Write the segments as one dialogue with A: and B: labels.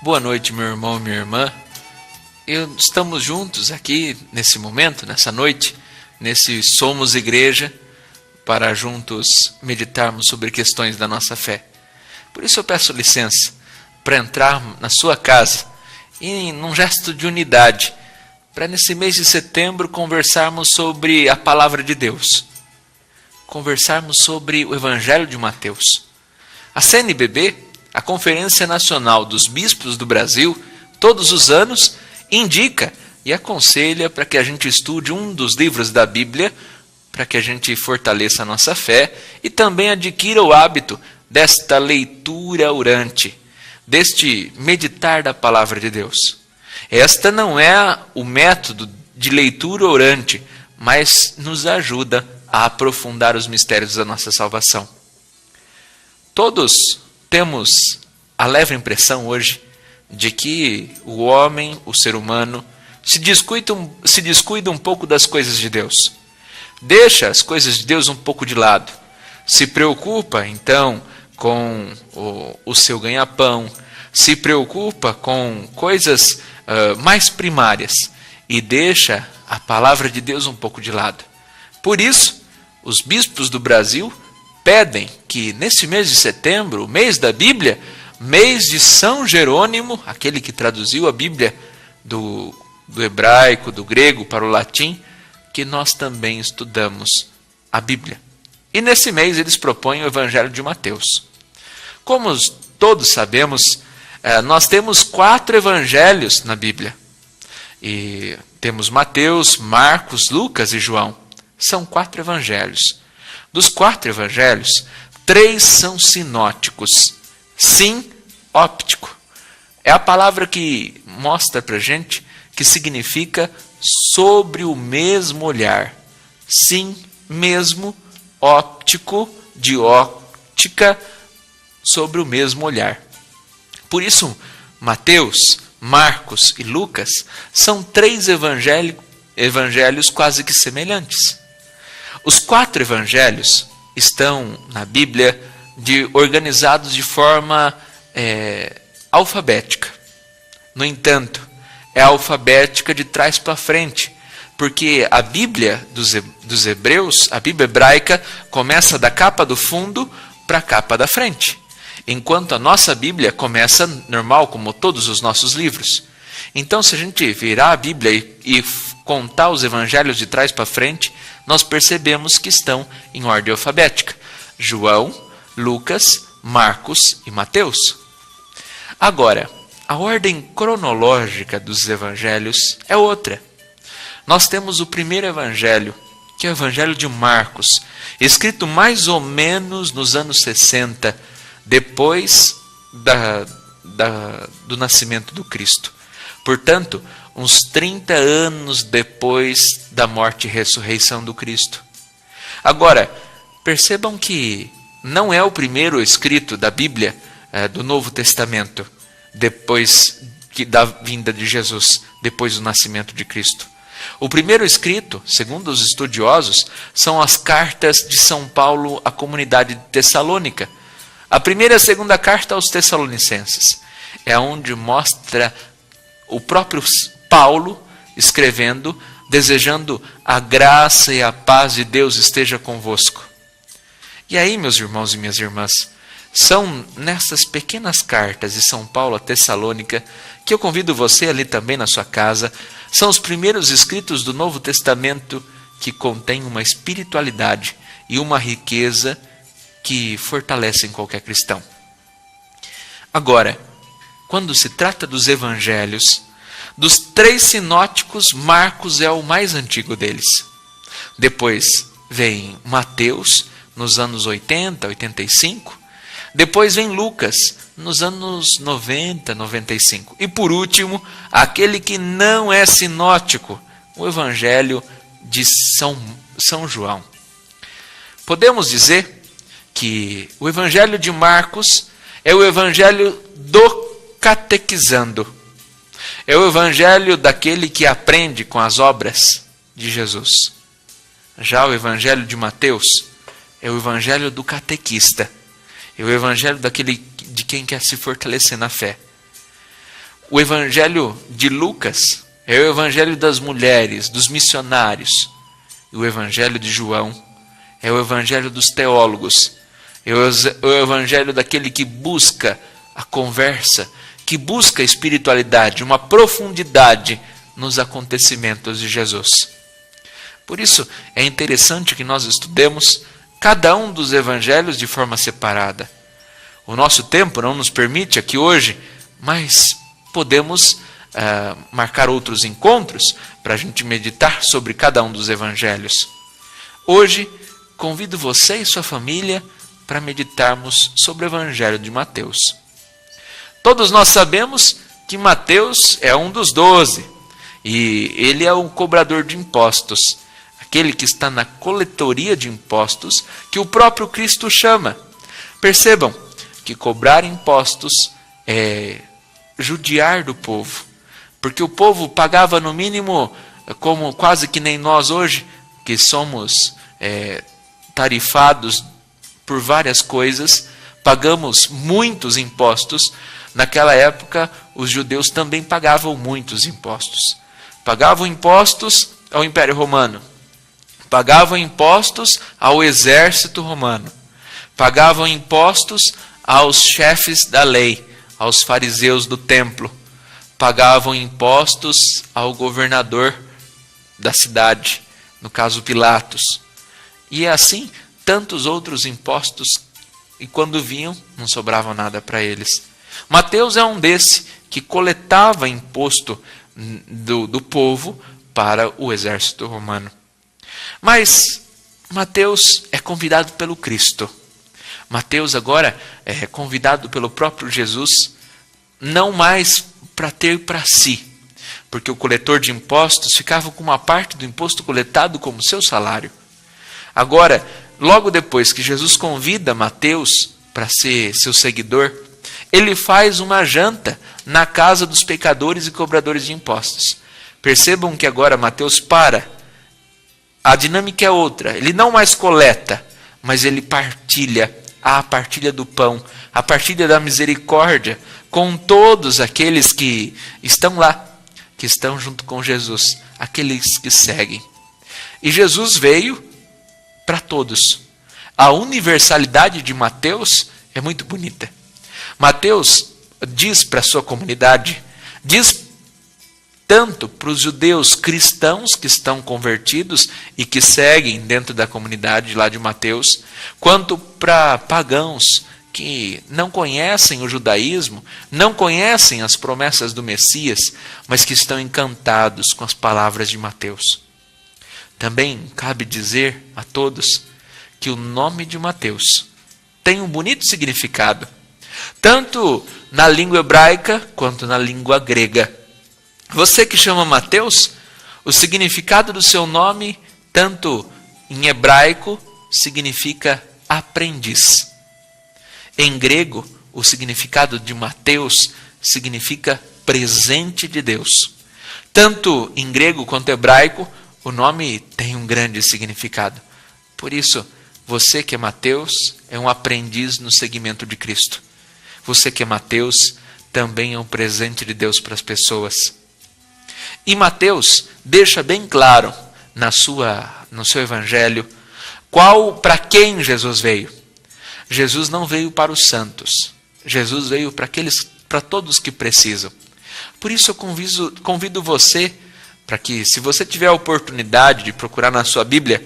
A: Boa noite, meu irmão e minha irmã. Estamos juntos aqui nesse momento, nessa noite, nesse Somos Igreja, para juntos meditarmos sobre questões da nossa fé. Por isso eu peço licença para entrar na sua casa e, num gesto de unidade, para nesse mês de setembro conversarmos sobre a Palavra de Deus. Conversarmos sobre o Evangelho de Mateus. A CNBB, a Conferência Nacional dos Bispos do Brasil, todos os anos, indica e aconselha para que a gente estude um dos livros da Bíblia, para que a gente fortaleça a nossa fé e também adquira o hábito desta leitura orante, deste meditar da Palavra de Deus. Esta não é o método de leitura orante, mas nos ajuda a aprofundar os mistérios da nossa salvação. Todos temos a leve impressão hoje de que o homem, o ser humano, se descuida um pouco das coisas de Deus. Deixa as coisas de Deus um pouco de lado. Se preocupa, então, com o seu ganha-pão, se preocupa com coisas mais primárias e deixa a palavra de Deus um pouco de lado. Por isso, os bispos do Brasil pedem que nesse mês de setembro, o mês da Bíblia, mês de São Jerônimo, aquele que traduziu a Bíblia do hebraico, do grego para o latim, que nós também estudamos a Bíblia. E nesse mês eles propõem o Evangelho de Mateus. Como todos sabemos, nós temos 4 evangelhos na Bíblia. E temos Mateus, Marcos, Lucas e João. São 4 evangelhos. Dos 4 evangelhos, 3 são sinóticos. Sim, óptico. É a palavra que mostra para a gente que significa sobre o mesmo olhar. Sim, mesmo, óptico, de óptica, sobre o mesmo olhar. Por isso, Mateus, Marcos e Lucas são 3 evangelhos quase que semelhantes. Os 4 evangelhos estão na Bíblia organizados de forma alfabética. No entanto, é alfabética de trás para frente, porque a Bíblia dos hebreus, a Bíblia hebraica, começa da capa do fundo para a capa da frente, enquanto a nossa Bíblia começa normal, como todos os nossos livros. Então, se a gente virar a Bíblia e contar os evangelhos de trás para frente, nós percebemos que estão em ordem alfabética: João, Lucas, Marcos e Mateus. Agora, a ordem cronológica dos evangelhos é outra. Nós temos o primeiro evangelho, que é o Evangelho de Marcos, escrito mais ou menos nos anos 60, depois do nascimento do Cristo. Portanto, uns 30 anos depois da morte e ressurreição do Cristo. Agora, percebam que não é o primeiro escrito da Bíblia do Novo Testamento, depois da vinda de Jesus, depois do nascimento de Cristo. O primeiro escrito, segundo os estudiosos, são as cartas de São Paulo à comunidade de Tessalônica. A primeira e a segunda carta aos Tessalonicenses é onde mostra o próprio Paulo escrevendo, desejando a graça e a paz de Deus esteja convosco. E aí, meus irmãos e minhas irmãs, são nessas pequenas cartas de São Paulo a Tessalônica, que eu convido você ali também na sua casa, são os primeiros escritos do Novo Testamento que contêm uma espiritualidade e uma riqueza que fortalecem qualquer cristão. Agora, quando se trata dos evangelhos, dos 3 sinóticos, Marcos é o mais antigo deles. Depois vem Mateus, nos anos 80, 85. Depois vem Lucas, nos anos 90, 95. E por último, aquele que não é sinótico, o Evangelho de São João. Podemos dizer que o Evangelho de Marcos é o Evangelho do catequizando. É o Evangelho daquele que aprende com as obras de Jesus. Já o Evangelho de Mateus é o Evangelho do catequista. É o Evangelho de quem quer se fortalecer na fé. O evangelho de Lucas é o evangelho das mulheres, dos missionários. E o evangelho de João é o evangelho dos teólogos. É o evangelho daquele que busca a conversa, que busca a espiritualidade, uma profundidade nos acontecimentos de Jesus. Por isso, é interessante que nós estudemos cada um dos evangelhos de forma separada. O nosso tempo não nos permite aqui hoje, mas podemos marcar outros encontros para a gente meditar sobre cada um dos evangelhos. Hoje, convido você e sua família para meditarmos sobre o evangelho de Mateus. Todos nós sabemos que Mateus é um dos 12 e ele é um cobrador de impostos, aquele que está na coletoria de impostos que o próprio Cristo chama. Percebam que cobrar impostos é judiar do povo, porque o povo pagava no mínimo, como quase que nem nós hoje, que somos tarifados por várias coisas, pagamos muitos impostos. Naquela época, os judeus também pagavam muitos impostos. Pagavam impostos ao Império Romano, pagavam impostos ao exército romano, pagavam impostos aos chefes da lei, aos fariseus do templo, pagavam impostos ao governador da cidade, no caso Pilatos. E assim, tantos outros impostos, e quando vinham, não sobrava nada para eles. Mateus é um desse que coletava imposto do povo para o exército romano. Mas Mateus é convidado pelo Cristo. Mateus agora é convidado pelo próprio Jesus, não mais para ter para si, porque o coletor de impostos ficava com uma parte do imposto coletado como seu salário. Agora, logo depois que Jesus convida Mateus para ser seu seguidor, ele faz uma janta na casa dos pecadores e cobradores de impostos. Percebam que agora Mateus para. A dinâmica é outra. Ele não mais coleta, mas ele partilha a partilha do pão, a partilha da misericórdia com todos aqueles que estão lá, que estão junto com Jesus, aqueles que seguem. E Jesus veio para todos. A universalidade de Mateus é muito bonita. Mateus diz para a sua comunidade, diz tanto para os judeus cristãos que estão convertidos e que seguem dentro da comunidade lá de Mateus, quanto para pagãos que não conhecem o judaísmo, não conhecem as promessas do Messias, mas que estão encantados com as palavras de Mateus. Também cabe dizer a todos que o nome de Mateus tem um bonito significado, tanto na língua hebraica quanto na língua grega. Você que chama Mateus, o significado do seu nome, tanto em hebraico, significa aprendiz. Em grego, o significado de Mateus significa presente de Deus. Tanto em grego quanto hebraico, o nome tem um grande significado. Por isso, você que é Mateus é um aprendiz no seguimento de Cristo. Você que é Mateus também é um presente de Deus para as pessoas. E Mateus deixa bem claro no seu evangelho para quem Jesus veio. Jesus não veio para os santos. Jesus veio para todos que precisam. Por isso eu convido você para que, se você tiver a oportunidade de procurar na sua Bíblia,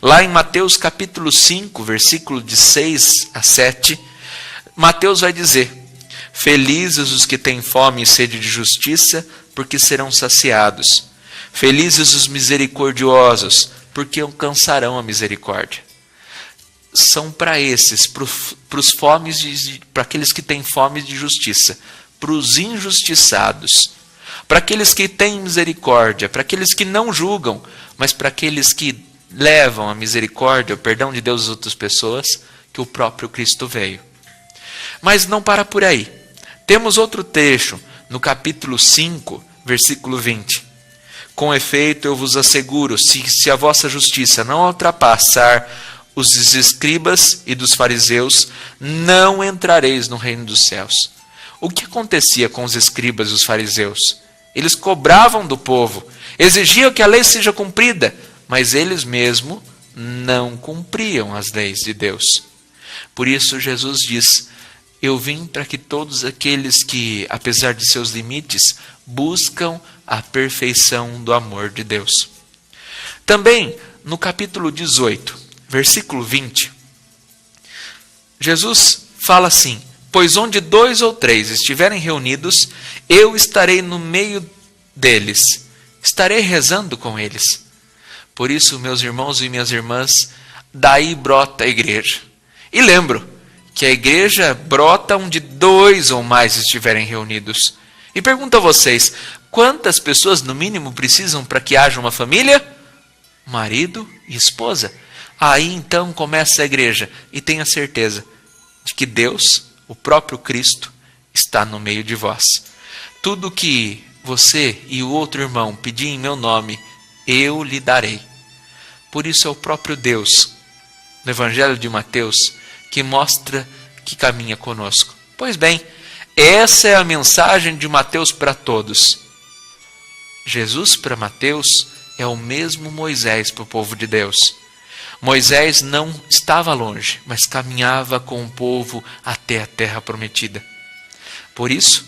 A: lá em Mateus capítulo 5, versículo de 6 a 7, Mateus vai dizer: felizes os que têm fome e sede de justiça, porque serão saciados. Felizes os misericordiosos, porque alcançarão a misericórdia. São para esses, para aqueles que têm fome de justiça, para os injustiçados, para aqueles que têm misericórdia, para aqueles que não julgam, mas para aqueles que levam a misericórdia, o perdão de Deus às outras pessoas, que o próprio Cristo veio. Mas não para por aí. Temos outro trecho, no capítulo 5, versículo 20. Com efeito, eu vos asseguro, se a vossa justiça não ultrapassar os escribas e dos fariseus, não entrareis no reino dos céus. O que acontecia com os escribas e os fariseus? Eles cobravam do povo, exigiam que a lei seja cumprida, mas eles mesmos não cumpriam as leis de Deus. Por isso Jesus diz: eu vim para que todos aqueles que, apesar de seus limites, buscam a perfeição do amor de Deus. Também no capítulo 18, versículo 20, Jesus fala assim: pois onde 2 ou 3 estiverem reunidos, eu estarei no meio deles, estarei rezando com eles. Por isso, meus irmãos e minhas irmãs, daí brota a igreja. E lembro que a igreja brota onde 2 ou mais estiverem reunidos. E pergunto a vocês, quantas pessoas no mínimo precisam para que haja uma família? Marido e esposa. Aí então começa a igreja, e tenha certeza de que Deus, o próprio Cristo, está no meio de vós. Tudo que você e o outro irmão pedir em meu nome, eu lhe darei. Por isso é o próprio Deus, no Evangelho de Mateus, que mostra que caminha conosco. Pois bem, essa é a mensagem de Mateus para todos. Jesus para Mateus é o mesmo Moisés para o povo de Deus. Moisés não estava longe, mas caminhava com o povo até a terra prometida. Por isso,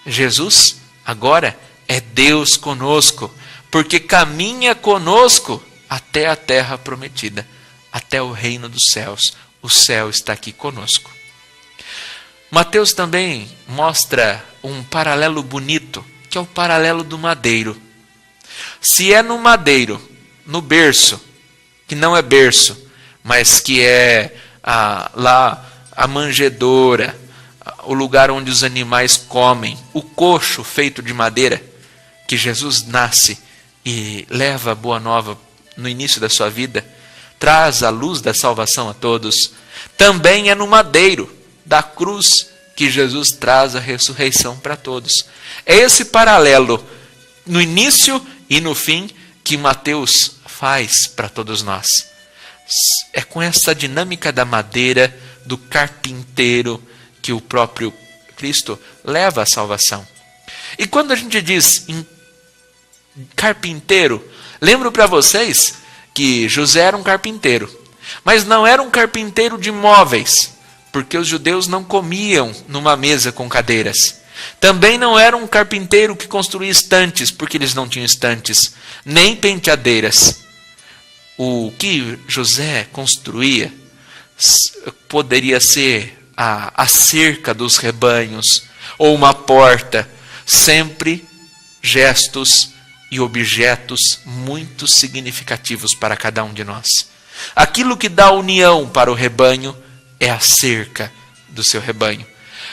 A: Jesus agora é Deus conosco, porque caminha conosco até a terra prometida, até o reino dos céus. O céu está aqui conosco. Mateus também mostra um paralelo bonito, que é o paralelo do madeiro. Se é no madeiro, no berço, que não é berço, mas que é lá a manjedoura, o lugar onde os animais comem, o coxo feito de madeira, que Jesus nasce e leva a boa nova no início da sua vida, traz a luz da salvação a todos. Também é no madeiro da cruz que Jesus traz a ressurreição para todos. É esse paralelo no início e no fim que Mateus faz para todos nós. É com essa dinâmica da madeira, do carpinteiro, que o próprio Cristo leva a salvação. E quando a gente diz em carpinteiro, lembro para vocês que José era um carpinteiro, mas não era um carpinteiro de móveis, porque os judeus não comiam numa mesa com cadeiras. Também não era um carpinteiro que construía estantes, porque eles não tinham estantes, nem penteadeiras. O que José construía poderia ser a cerca dos rebanhos, ou uma porta, sempre gestos e objetos muito significativos para cada um de nós. Aquilo que dá união para o rebanho é a cerca do seu rebanho.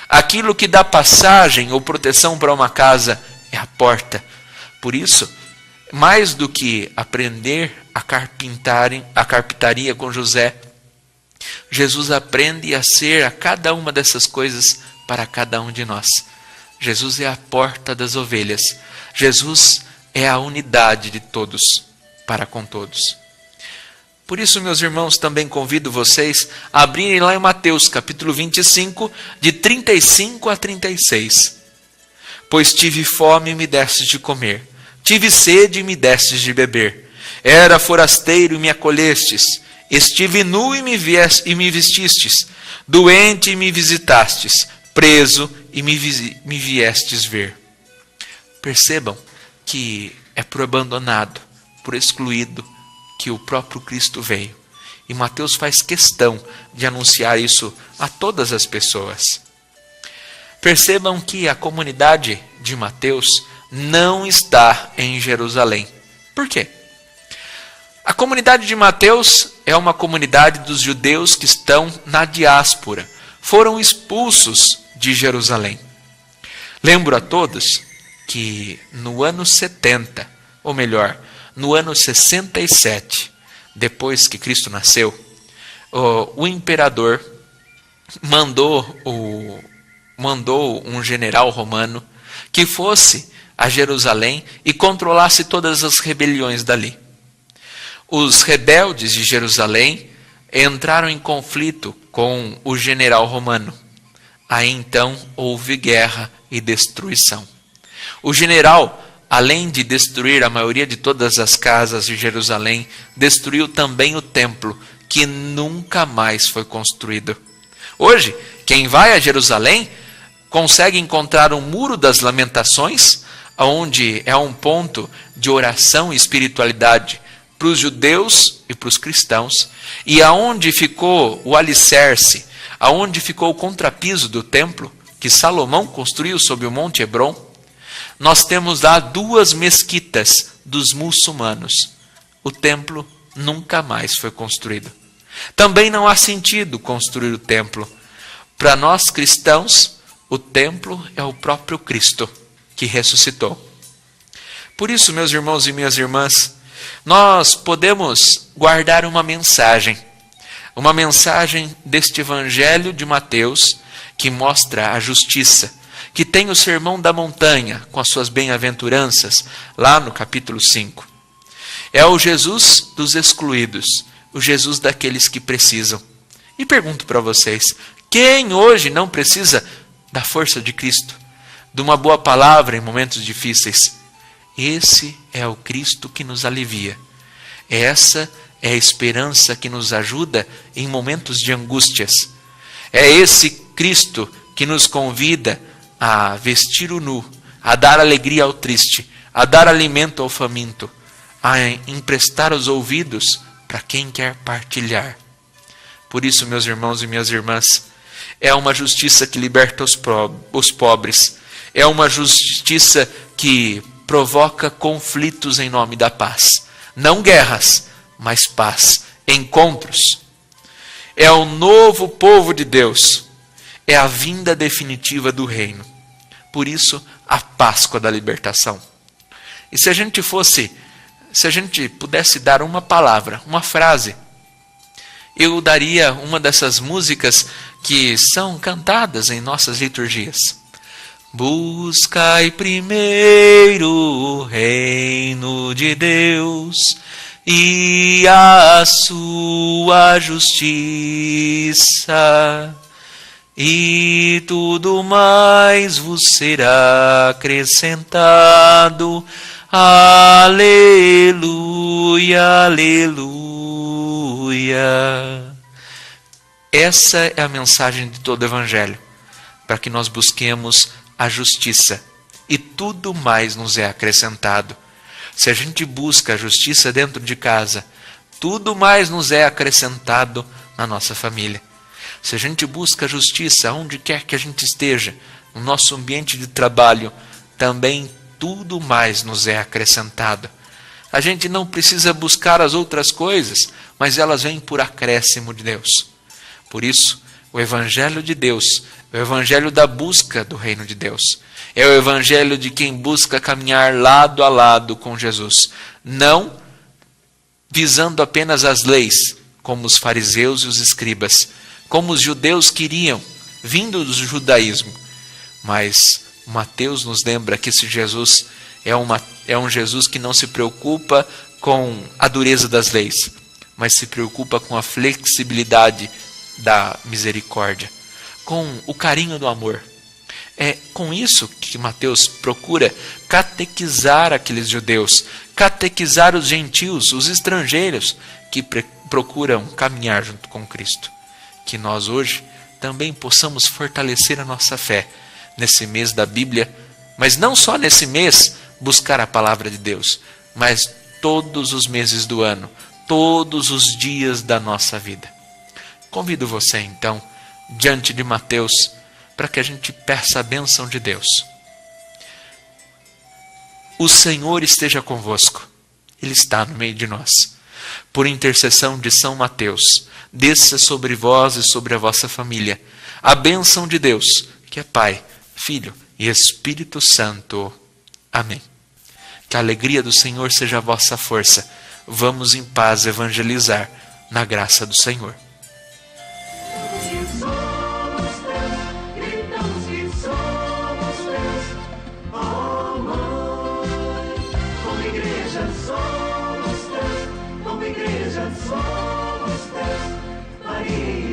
A: Aquilo que dá passagem ou proteção para uma casa é a porta. Por isso, mais do que aprender a carpintaria com José, Jesus aprende a ser a cada uma dessas coisas para cada um de nós. Jesus é a porta das ovelhas. Jesus é a unidade de todos para com todos. Por isso, meus irmãos, também convido vocês a abrirem lá em Mateus, capítulo 25, de 35 a 36. Pois tive fome e me destes de comer, tive sede e me destes de beber, era forasteiro e me acolhestes, estive nu e me vestistes, doente e me visitastes, preso e me viestes ver. Percebam que é por abandonado, por excluído, que o próprio Cristo veio. E Mateus faz questão de anunciar isso a todas as pessoas. Percebam que a comunidade de Mateus não está em Jerusalém. Por quê? A comunidade de Mateus é uma comunidade dos judeus que estão na diáspora. Foram expulsos de Jerusalém. Lembro a todos que no ano 70, ou melhor, no ano 67, depois que Cristo nasceu, o imperador mandou um general romano que fosse a Jerusalém e controlasse todas as rebeliões dali. Os rebeldes de Jerusalém entraram em conflito com o general romano. Aí então houve guerra e destruição. O general, além de destruir a maioria de todas as casas de Jerusalém, destruiu também o templo, que nunca mais foi construído. Hoje, quem vai a Jerusalém consegue encontrar um muro das lamentações, onde é um ponto de oração e espiritualidade para os judeus e para os cristãos, e aonde ficou o alicerce, aonde ficou o contrapiso do templo, que Salomão construiu sob o Monte Hebron, nós temos lá 2 mesquitas dos muçulmanos. O templo nunca mais foi construído. Também não há sentido construir o templo. Para nós cristãos, o templo é o próprio Cristo que ressuscitou. Por isso, meus irmãos e minhas irmãs, nós podemos guardar uma mensagem deste Evangelho de Mateus, que mostra a justiça, que tem o Sermão da Montanha, com as suas bem-aventuranças, lá no capítulo 5. É o Jesus dos excluídos, o Jesus daqueles que precisam. E pergunto para vocês, quem hoje não precisa da força de Cristo, de uma boa palavra em momentos difíceis? Esse é o Cristo que nos alivia. Essa é a esperança que nos ajuda em momentos de angústias. É esse Cristo que nos convida a vestir o nu, a dar alegria ao triste, a dar alimento ao faminto, a emprestar os ouvidos para quem quer partilhar. Por isso, meus irmãos e minhas irmãs, é uma justiça que liberta os pobres, é uma justiça que provoca conflitos em nome da paz. Não guerras, mas paz, encontros. É o novo povo de Deus, é a vinda definitiva do reino. Por isso, a Páscoa da libertação. E se a gente pudesse dar uma palavra, uma frase, eu daria uma dessas músicas que são cantadas em nossas liturgias. Buscai primeiro o reino de Deus e a sua justiça, e tudo mais vos será acrescentado. Aleluia, aleluia. Essa é a mensagem de todo o Evangelho, para que nós busquemos a justiça, e tudo mais nos é acrescentado. Se a gente busca a justiça dentro de casa, tudo mais nos é acrescentado na nossa família. Se a gente busca a justiça onde quer que a gente esteja, no nosso ambiente de trabalho, também tudo mais nos é acrescentado. A gente não precisa buscar as outras coisas, mas elas vêm por acréscimo de Deus. Por isso, o Evangelho de Deus, o Evangelho da busca do reino de Deus, é o Evangelho de quem busca caminhar lado a lado com Jesus, não visando apenas as leis, como os fariseus e os escribas, como os judeus queriam, vindo do judaísmo. Mas Mateus nos lembra que esse Jesus é um Jesus que não se preocupa com a dureza das leis, mas se preocupa com a flexibilidade da misericórdia, com o carinho do amor. É com isso que Mateus procura catequizar aqueles judeus, catequizar os gentios, os estrangeiros que procuram caminhar junto com Cristo. Que nós hoje também possamos fortalecer a nossa fé nesse mês da Bíblia, mas não só nesse mês buscar a palavra de Deus, mas todos os meses do ano, todos os dias da nossa vida. Convido você então, diante de Mateus, para que a gente peça a bênção de Deus. O Senhor esteja convosco, Ele está no meio de nós. Por intercessão de São Mateus, desça sobre vós e sobre a vossa família a bênção de Deus, que é Pai, Filho e Espírito Santo. Amém. Que a alegria do Senhor seja a vossa força. Vamos em paz evangelizar na graça do Senhor.
B: Somos teus, Maria.